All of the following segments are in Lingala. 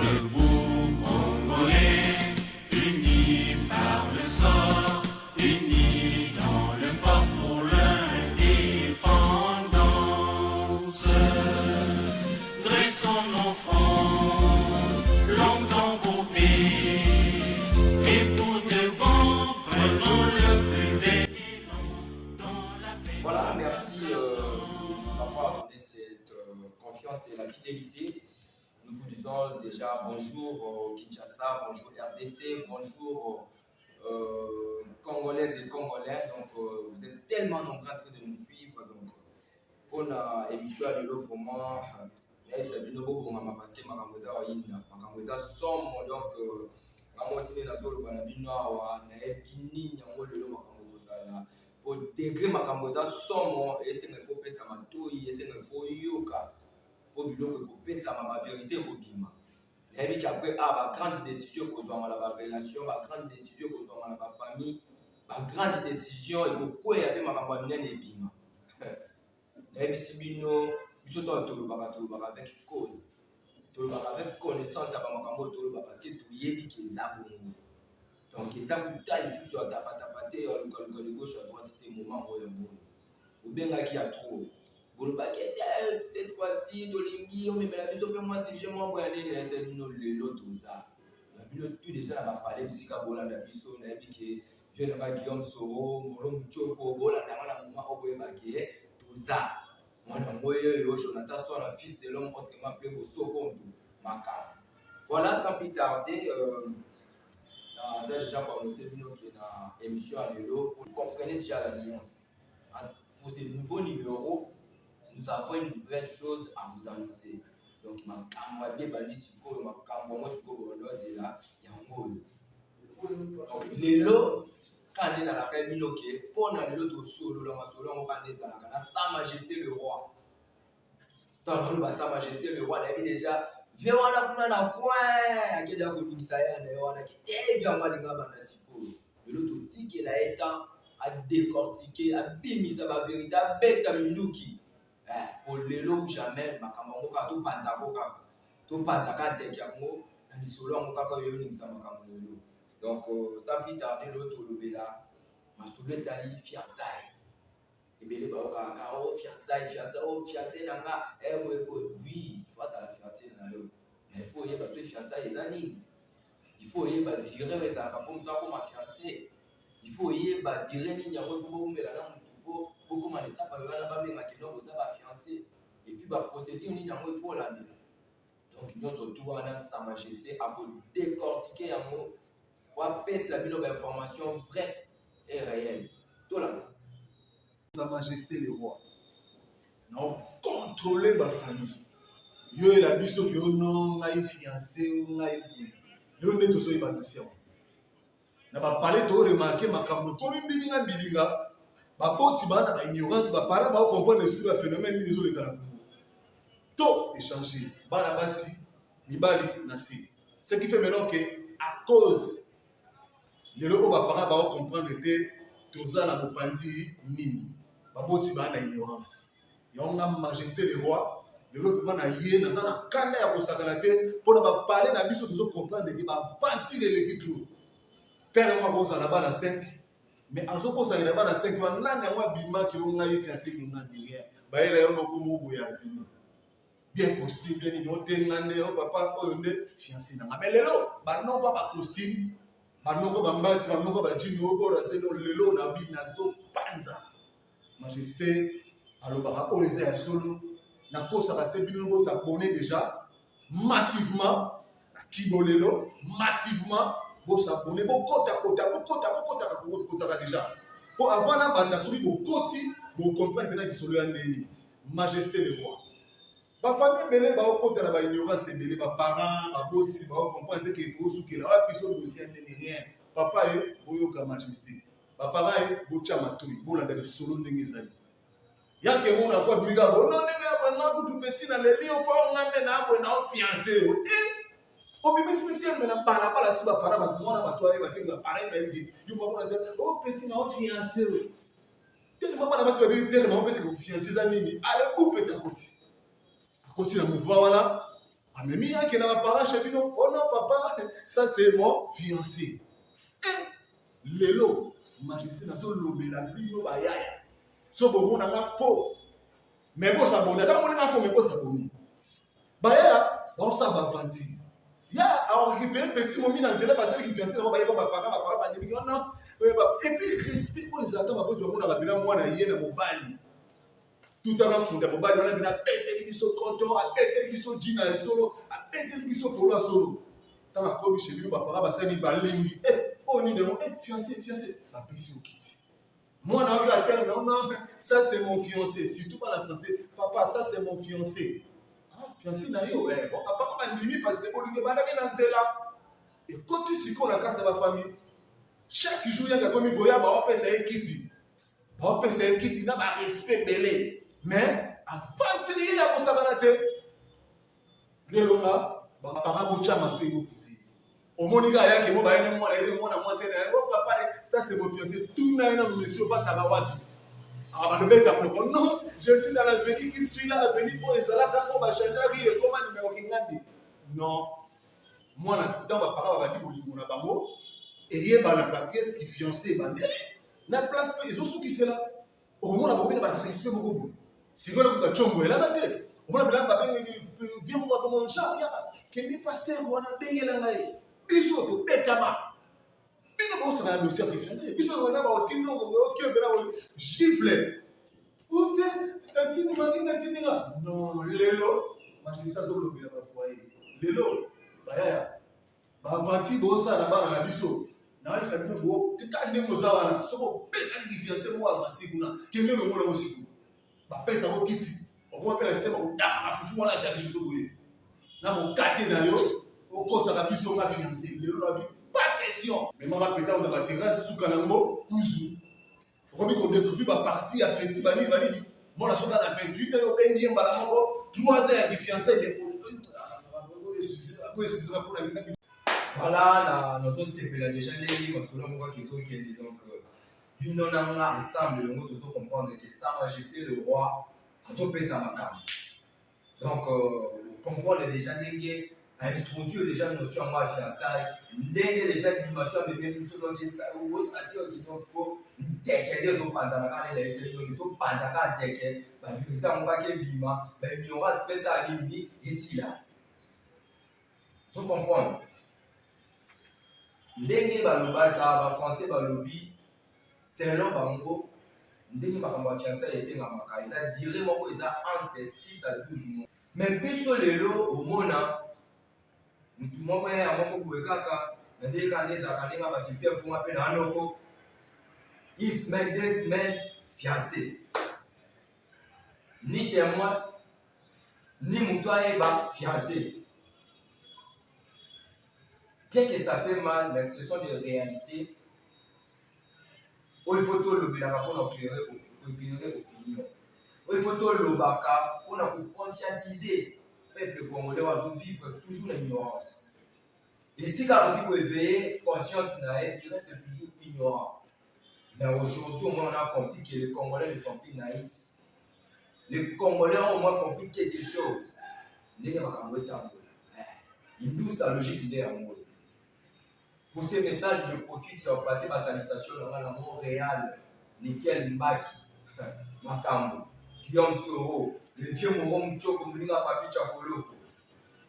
debout, Congolais, unis par le sang, unis dans le fort pour l'indépendance. Dressons nos fronts, longtemps coupés, et pour de bon, prenons le plus bel élan dans la paix. Voilà, merci d'avoir donné cette confiance et la fidélité. Nous vous disons déjà bonjour Kinshasa, bonjour RDC, bonjour Congolaises et Congolais. Donc, vous êtes tellement nombreux en train de nous suivre. Donc, pour l'émission de l'eau, vraiment, c'est bien beau parce que ma somme. Donc, pour degré makamboza somo et c'est ne faut pas ça matoi et c'est ne faut yoka pour biloko kopesa ma vérité kobima et puis après ba grande décision kozwa la relation ba grande décision kozwa la famille ba grande décision et ko ya pe makambo nene ebima et puis si bino biso to ba avec cause to ba avec connaissance ya ba makambo to ba parce que to yebi ke zabongo. Donc, ils ont tout à l'heure sur ta patate, le gauche à droite, c'était le moment où il y a ou bien là qui a trop. Pour le paquet, cette fois-ci, Dolingi, on met la mission, moi, si je m'envoie aller, c'est l'autre, tout ça. Tout déjà, on va parler de Sikabola, la mission, on a dit que vient là Guillaume Soro, Molon Choko, Bola, dans la moment où il y a tout ça. Moi, Jonathan, soit le fils de l'homme, autrement appelé Soko, Maka. Voilà, sans plus tarder. Vous avez déjà prononcé qui est dans l'émission à l'élo. Vous comprenez déjà l'alliance. Pour ces nouveaux numéros, nous avons une nouvelle chose à vous annoncer. Donc, ma camarade Bali Suko, ma camarade Suko, c'est là, il y a un mot. Donc, l'élo, quand on est dans la famille, pour on a l'élo solo, on va Sa Majesté le Roi. Dans le Sa Majesté le Roi, il y a déjà. Viens wana kuna na kwa akenda kudimisa yana wana kitevya malinga bana sikolo l'autre tike la étant à décortiquer à bimisa ba vérité à beta minduki pour lelo jamais makambo ka to panza ko ka to panza ka tek yango na lisolo ngo kaka yo ningisa makambo lelo. Donc sans plus tarder l'autre lobela masolo tali fiançailles ebele ba ka o fiancé nanga oui face à la fiancée na yo mais il faut y ba fiancé ezani il faut y ba dire mais ça pas comme toi comme fiancé il faut y ba dire ni nyango faut bombela na mutu po comme en étape ba ba benga kino za ba fiancé et puis ba procédure ni nyango il faut la donc nous surtout wana Sa Majesté a pour décortiquer yango wa pesa bino ba information vraie et réelle tout là. Sa Majesté le Roi. Non, contrôler ma famille. Yo et la biso qui non ngai fiancé ou ngai boué. Yo ne to so y ba dossier. Na ba parler to remarquer makambo comme bilinga bilinga. Ba poti ba na ba ignorance ba para ba comprendre sur le phénomène ni zo le kala. To échanger. Ba na basi mibali na si. Ce qui fait maintenant que à cause de l'eau ba para ba comprendre que toza na mopanzi nini. Baboti ba na ignorance. Yonga Majesté le Roi, le lobby na yé na zana kanda ya kosakana te pour ba parler na biso tozo comprendre que ba vantir le kitro. Père moi boza na ba na 5 mais azo kosa na ba na 5 wa nanga mwa bima ki onga yi fiancé ki ngandi rien. Ba ele yo no ko mo boya vini. Bien costume bien ni ote ngande o papa o nde fiancé na mais lelo ba non ba costume ba non ko ba mbati ba non ko ba jini o ko razelo lelo na bi na zo panza. Majesté, alors par rapport à solo, na kosa ba te bino bo s'abonner déjà massivement na Kibolelo massivement bo s'abonner bo kota déjà. Pour avant na banda suri bo koti bo comprendre que na solo ya ndeni. Majesté le Roi. Ba famille belé ba kota na ba ignorance belé ba parents ba boti ba comprendre que ko suki la ba piso dossier ndeni rien. Papa e boyoka Majesté. Papa e bocha matoi bolanda de solo ndenge ezali yake mona kwa biga bono ndenge abana kutu petit na leli o fa ngande na abo na fiancé o bimisi miteme na bala si ba para ba mona ba toa ba tenga para ba yiki yu ba mona o petit na o fiancé o tele mama na basi ba bi tele mama petit ko fiancé za nini ale bu petit à côté na mouvement wana Amemi yake na parents chez bino. Oh non papa, ça c'est mon fiancé. Lelo, majesté na zo lobela bino ba yaya. So bon na faux. Mais bon ça bon, quand on a faux mais bon ça bon. Ba yaya, ba ça ba vandi. Ya a récupéré petit momi na nzela parce que fiancé na ba yaya ba parents ba ndebi non. Et puis respect pour les attentes ba bo na rabela mwana ye na mobali. Tout à l'heure, fondé mobile, on a bien appelé les biso coton, appelé les biso jean à solo, appelé les biso polo à solo. Tant que comme chez lui, papa va faire une balingi. On y demande, fiancé, la biso kitty. Moi, on a eu à terre, non, ça c'est mon fiancé. Surtout pas la français, papa, ça c'est mon fiancé. Ah, fiancé n'a eu, ouais. Bon, papa m'a dit, parce que on lui demande dans là. Et quand tu sais qu'on a grâce à ma famille, chaque jour, il y a comme il goya, bah, on peut essayer kitty. On peut essayer kitty, n'a pas respect belé. Mais avant de dire qu'il y a un sabanate, les longs-là, les parents vont changer de au monde, il y a des gens qui ça c'est mon fiancé. Tout le monde, monsieur, pas de non, je suis dans l'avenir qui suit là, l'avenir pour les alaka, pour changer et comment numéro qui gagne. Non, moi, dans ma parole, on va dire que la bango, et il y a la pièce qui fiancé, na place, ils ont ceux qui sont là. Au moins, on va respect mon goût. Si vous avez un chombo, elle a gâté. On a besoin de viens moi dans mon chat. Qu'est-ce qui passe? On a payé la maille. Biso to petama. Bino boss na dossier de fiancé. Biso na ba otino o ke bela o gifle. Oute, tatini mari tatini là. Non, lelo, magistrat zo lobela ba foyer. Lelo, ba yaya. Ba vanti bossa na ba na biso. Na isa bino bo, tika ndemo za wana. So bo pesa di fiancé mo avanti kuna. Kenge no mo na mo siku. Ba pesa ko kiti on va pesa sema ko da afufu wana chaque jour boye na mon quartier na yo o kosa ka biso nga fiancé le lo bi pas question mais mama pesa on va terrasse suka nango kuzu ko bi ko découvrir ba partie à petit bani moi la soka na 28 yo ben bien bala moko 3 heures de fiancé mais voilà nous sommes séparés déjà les livres selon moi qu'il faut qu'il y ait donc nous avons ensemble, nous devons comprendre que Sa Majesté le roi a tout fait sa macam. Donc, comprendre déjà Dengue a introduit déjà une notion de fiançailles. Dengue déjà une dimension de même chose donc ça ou satire qui donc pour dès des autres pantalons les laisser donc tout pantalon dès que bah vu tant on va que bima bah il y aura spécial ligne ici là. Vous comprenez? Dengue bah le bas français bah le bi selon bango ndenge makambo ya fiançailles esengamaka eza dire moko eza entre 6 à 12 mois mais biso lelo omona mutu moko ya moko boye kaka na ndenge kaka ezalaka ndenge basystème mponga mpe na anoko 1 semaine 2 semaines fiancé ni témoin ni mutu ayeba fiancé. Qu'est-ce que ça fait mal, mais ce sont des réalités. Il faut tout le bien pour éclairer opinion. Il faut tout le baka pour conscientiser le peuple congolais à vivre toujours l'ignorance. Et si quand on dit éveiller conscience, il reste toujours ignorant. Mais aujourd'hui, au moins, on a compris que les Congolais ne sont plus naïfs. Les Congolais ont au moins compris quelque chose. Ils douent sa logique derrière. Pour ces messages, je profite de passer ma salutation dans la Montréal, Nickel Mbaki, Makambo, Guillaume Soro, le vieux Moro Mouchoko, Moulinga Papi Chakolo.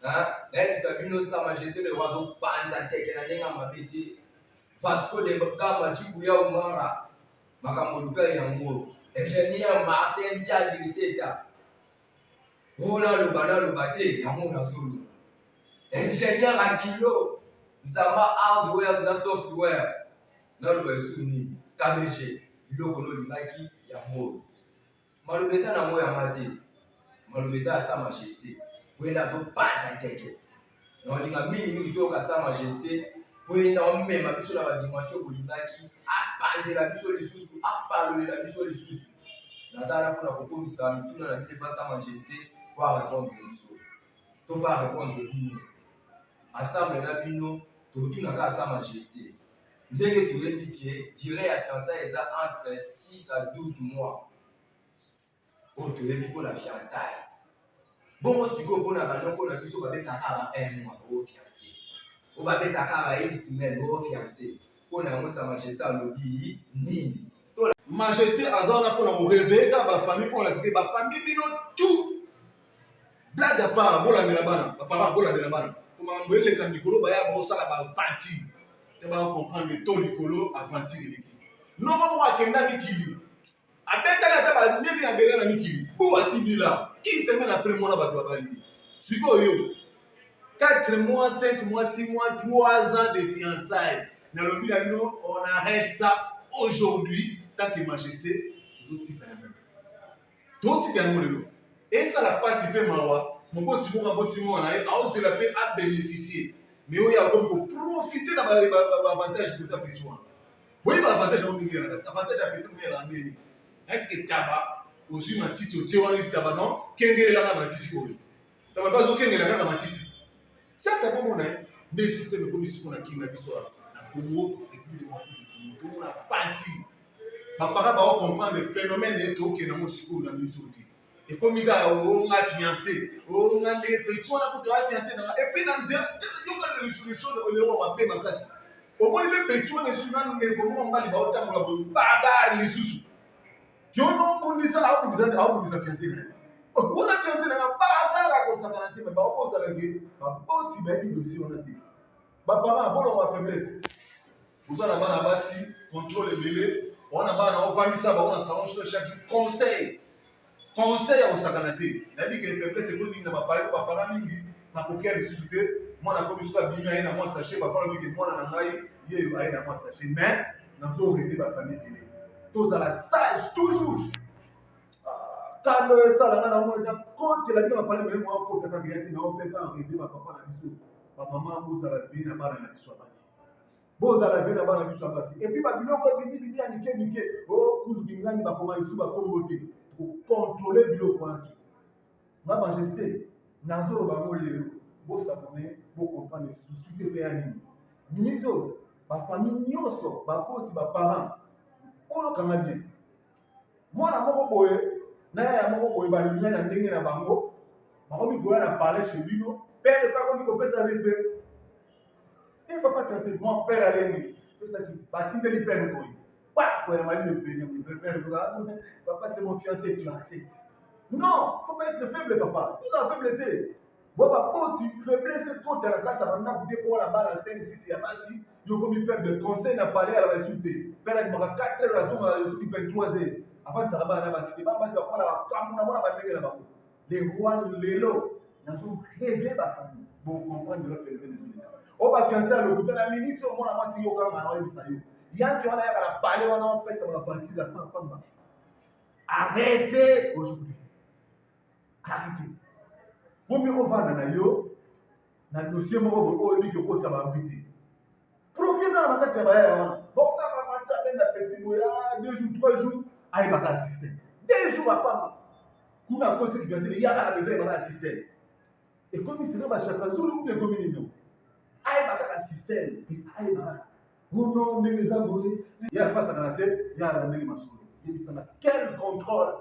Là, Sabino Sa Majesté, le oiseau Panza Tekenanenga Mabete, Vasco de Gama Chikuya Umara, Makambo Luka Yango, ingénieur Martin Tchadiliteta, Rona Lubana Lubate, Yango Nazulu, ingénieur Akilo. Nzamba hardware na software na lo basuni KBG biloko no limaki ya moro malobeza na moya mate malobeza Sa Majesté wenda zo panza keke na linga mingi toka Sa Majesté wenda omema biso na ba dimension bolimaki apanzela biso lisusu apalolela biso lisusu nazala kuna kokomisa mituna na bide pa Sa Majesté pour répondre biso to pas répondre bino ensemble na bino tout n'a qu'à Sa Majesté. Dès que tu es dit que dirait à fiançailles entre 6 à 12 mois. Pour te dire pour la fiançaille. Bon, si vous avez un an, vous avez un mois au fiancé. Vous avez une semaine au fiancé. Vous avez sa majesté à l'obéi, nini. Majesté azana pour nous réveiller ba famille pour la cité ba famille bino tout blague à part bola de la bana papa bola de la bana comme on veut les canicolo ba ya ba osala ba parti tu vas comprendre le taux licolo avanti de l'équipe non moi kenda mikili abeta la taba nemi ya bela na mikili pour atibila une semaine après moi na ba babali siko yo 4 mois 5 mois 6 mois 3 ans de fiançailles dans le but on arrête ça aujourd'hui tant que majesté d'autres types et ça la passe peu mawa mon petit bon a osé la paix à bénéficier mais il y a comme pour profiter de l'avantage pour ta petite oui l'avantage on dit l'avantage à petite mais la mairie est que tabac aussi ma petite tu vois ici tabac non kengé là ma petite quoi tabac pas aucun là ma petite ça tabac mon mais le système comme ici qu'on a qui na biso na Congo et puis de moitié du Congo on a parti papa va comprendre le phénomène et tout qui dans mon scout dans notre côté et comme il y a on a fiancé on a les petits on a pour fiancé et puis dans dire il y a les choses on va payer ma classe au moins les petits on est souvent mais comment on va les voir tant qu'on va bagarre les sous qui on a dit ça à vous fiancé on a fiancé dans la bagarre à ça garantie mais pas on ça dire pas petit baby dossier on a dit papa bon on va faiblesse vous allez là-bas basi contrôle les délais on a pas on va mis ça on a salon chaque jour conseil au sakanate na bi que faiblesse c'est que na parler pas parler mingi na kokia discuter moi na comme ça bimia na moi sachet papa na que moi na ngai ye yo na moi sachet mais na so arrêter ba famille télé tous à la sage toujours quand ça la na moi quand la bien parler mais moi ko ta bien na on fait quand arriver ma papa na biso ma maman vous à la vie na bana na biso basi bozala ve na bana biso basi et puis ba biloko bini ya nike o kuzu bingani ba komali su ba kombo te pour contrôler biloko wana ma majesté nazo ba mo lelo bo sabone bo comprendre souci de faire nini minizo ba famille nyonso ba poti ba parents ono kanga bien mwana moko boye na ya moko boye ba linya na ndenge na bango ba komi goya na parler chez bino père pas komi ko pesa respect. Et papa transmet mon père à l'ennemi. C'est ça qui partit de l'hyper quoi. Pas quoi mali le père papa c'est mon fiancé tu acceptes. Non, faut pas être faible papa. Tout la faibleté. Bon papa tu faiblesse quand tu as la carte ça va vous pour la balle à 5 6 ya basi. Yo comme il fait de conseil n'a parlé à la résulté. Père il m'a 4 heures raison à ce qui 23 heures. Avant ça va na basi. Pas basi va la kamuna mona ba ndenge na bango. Les rois lelo nazo rêver ba famille. Bon comprendre leur phénomène. On va fiancer à l'hôpital la ministre au moins la si yo kama na webisa yo yanki wana yaka la parler wana on pesa la partie la femme arrêtez aujourd'hui arrêtez comme on va na yo na dossier moko bo oyebi ko kota ba mbiti professeur na kasa ba ya wana donc ça va partir avec la petite boya 2 jours 3 jours ayi ba assister 2 jours apa kuna cause qui vient yaka la maison ba assister et comme il sera ba chaka zulu ou comme il aïe bah système aïe bah vous non mais les abonnés il y a pas ça dans la tête il y a la même masolo il dit ça quel contrôle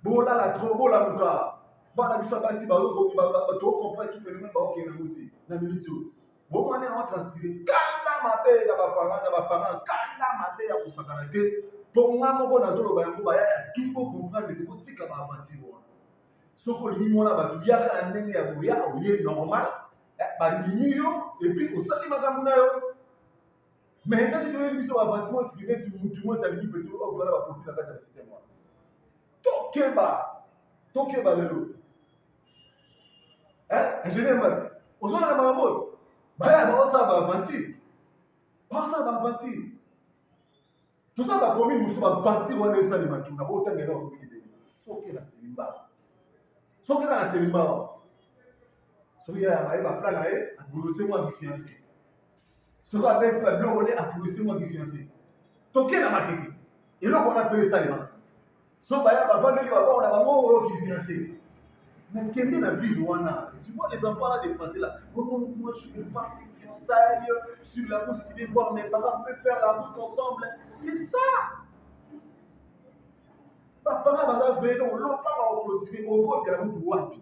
bon là la trop la muka bon la biso pas si ba to comprendre tout phénomène ba ok na muti na minute bon on est en transpirer kanda mabe na ba parents kanda mabe ya kusakana te ponga moko na zolo ba yango ba ya tout comprendre que botika ba aventure soko limona ba tuyaka na ndenge ya boya oye normal bandimi yo et puis osali makambo na yo mais ezali toyebi biso bavantiment tiki neti mutu mo ezali petit okolala baprofil na kati ya systeme wana tokeba lelo ingénieur mati ozolala makambo oyo baya baosala baaventure tosala bakomi mosusu baventure wana esalema tuna botangela bakomi kibeli soki na selimba soki aye baplan na ye abulose mwa kifiancé soki abeti babiloko ne abulose mwa kifiancé toke na mateke eloko wana mpe esalema so baya bavandeli babongo na bango oyo kifiancé mais kende na ville wana tu vois les enfants là des français là moi je veux passer fiançailles sur la route je vais voir mes parents on peut faire la route ensemble c'est ça bapara baza veno lopa clôturer okotela mutu wapi.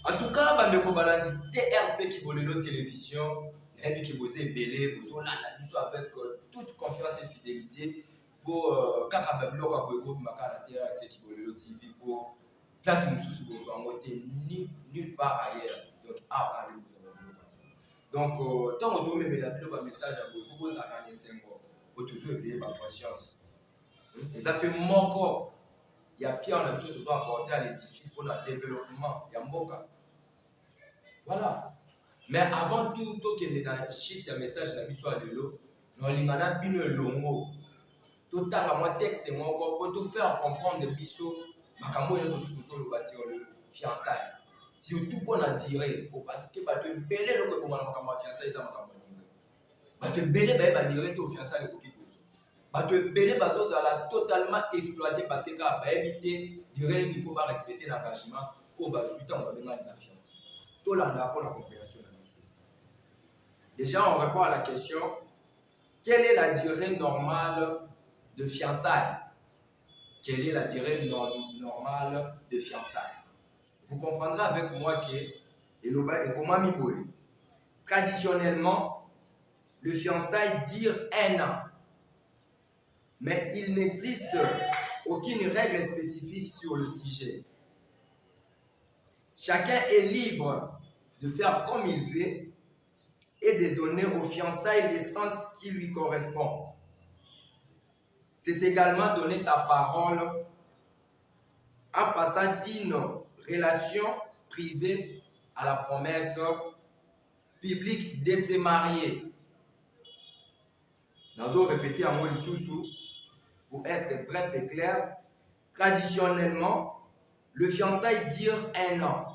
En tout cas, bandeko balandi TRC Kibolelo télévision, nayebi ki boze ebele, bozolanda biso avec toute confiance et fidélité pour kaka babiloko ya boye kobimaka na TRC Kibolelo TV pour place mosusu bozwa yango te nulle part ailleurs. Donc awa kaka nde bozwa babiloko. Donc ntango tomemela bino bamessage ya boye fo bozalaka na esengo po tozoeveye baconscience. Eza mpe moko ya pierre na biso tozo apporter à l'édifice pour le développement ya mboka. Voilà. Mais avant tout, tokende na shit ya message na biso ya lelo, nolingana bino elongo. Totanga moi texte moko pour te faire comprendre biso makambo nyonso tozoloba sur le fiançailles. Surtout pour na dire au parce que bato ebele loko ekongana makambo ya fiançailles eza makambo ya dire. Bato ebele bayeba dire te au fiançailles ekoki kozo. Bato ebele bazozala totalement exploité parce que kaka bayebi te dire il faut pas respecter l'engagement oyo bazwi ntango babengani na fiançailles. Tout là, pour la compréhension de l'issue. Déjà, on répond à la question, quelle est la durée normale de fiançailles? Quelle est la durée normale de fiançailles? Vous comprendrez avec moi que, traditionnellement, le fiançailles dure 1 an. Mais il n'existe aucune règle spécifique sur le sujet. Chacun est libre de faire comme il veut et de donner aux fiançailles l'essence qui lui correspond. C'est également donner sa parole en passant d'une relation privée à la promesse publique de se marier. Nous allons répéter un mot sous pour être bref et clair. Traditionnellement, le fiançailles dure 1 an.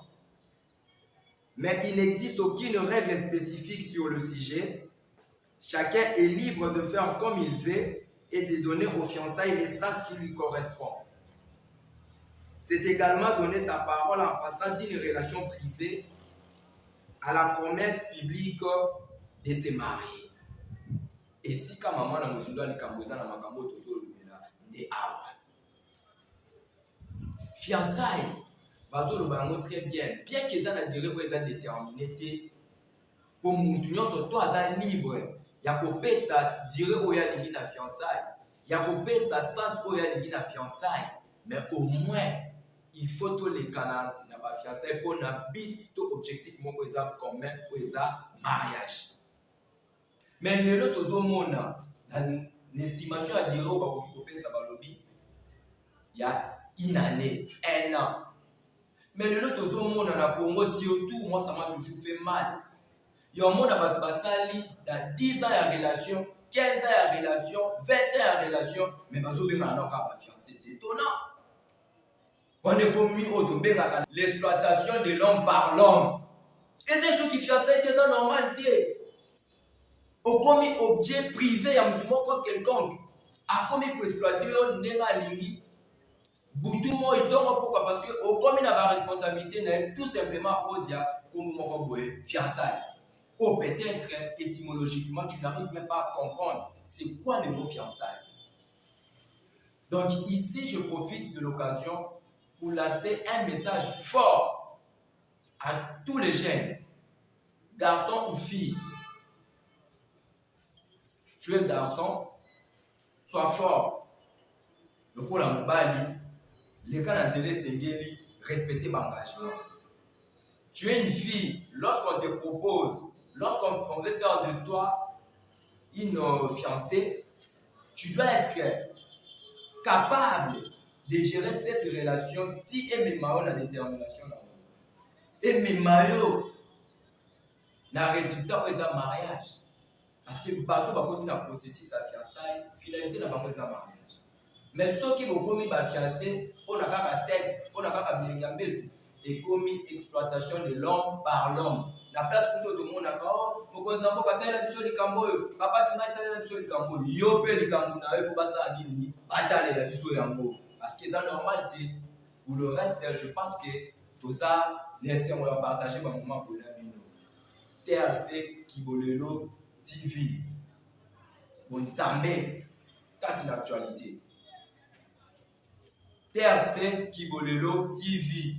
Mais il n'existe aucune règle spécifique sur le sujet. Chacun est libre de faire comme il veut et de donner aux fiançailles l'essence qui lui correspond. C'est également donner sa parole en passant d'une relation privée à la promesse publique de se marier. Et si quand maman na muzindwa ni kamboza na makambo tozolobela ne awa. Fiançailles bazoloba très bien qu'ils aient la durée où ils ont déterminé pour mutu nyonso to aza libre ya kopesa durée oyo alingi na fiançailles ya kopesa sens oyo alingi na fiançailles, mais au moins il faut tolekana na ba fiançailles pour na but to objectif moko eza commun oyo eza mariage. Mais lelo tozomona na estimation ya durée oyo bakoki kopesa balobi ya une année, 1 an. Mais le lot aux na Congo, surtout, moi ça m'a toujours fait mal. Il y a un monde à Basali, dans 10 ans de relation, 15 ans de relation, 20 ans de relation, mais bazo be maintenant pas fiancé, c'est étonnant. On est commis au l'exploitation de l'homme par l'homme. Et c'est ce qui fiancé des gens normalité. Au commis objet privé, à un quelconque, a commis pour exploiter un néga lingi. Boutumo et pourquoi? Parce que au comme il a la responsabilité, tout simplement à cause de comme fiançailles. Ou peut-être étymologiquement, tu n'arrives même pas à comprendre c'est quoi le mot fiançailles. Donc ici, je profite de l'occasion pour lancer un message fort à tous les jeunes, garçons ou filles. Tu es garçon, sois fort. Le coup la mobali. Les cas d'intérêt, c'est respecter l'engagement. Tu es une fille, lorsqu'on te propose, lorsqu'on veut faire de toi une fiancée, tu dois être capable de gérer cette relation si et mes maillots la détermination. Et mes maillots, le résultat est un mariage. Parce que le bateau va continuer à processer sa fiançaille, finalité n'a pas besoin de mariage. Mais ceux qui vont commis ma fiancée, on a qu'à sexe, on a qu'à bien et commis exploitation de l'homme par l'homme. La place pour tout le monde a quand on a la sur les camboyo, papa tu m'as dit sur les camboyo, yopé les camboyo, il faut pas ça à Nini, bataille la sur yambo. Parce que c'est normal, pour le reste, je pense que tout ça, laissez-moi partager mon moment pour la vie. TRC Kibolelo TV. Bon, Zambé, quand une actualité. Terre Sainte Kibolelo TV.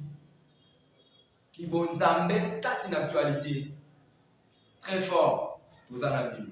Kibonzambe, kati une actualité. Très fort. Vous en avez vu.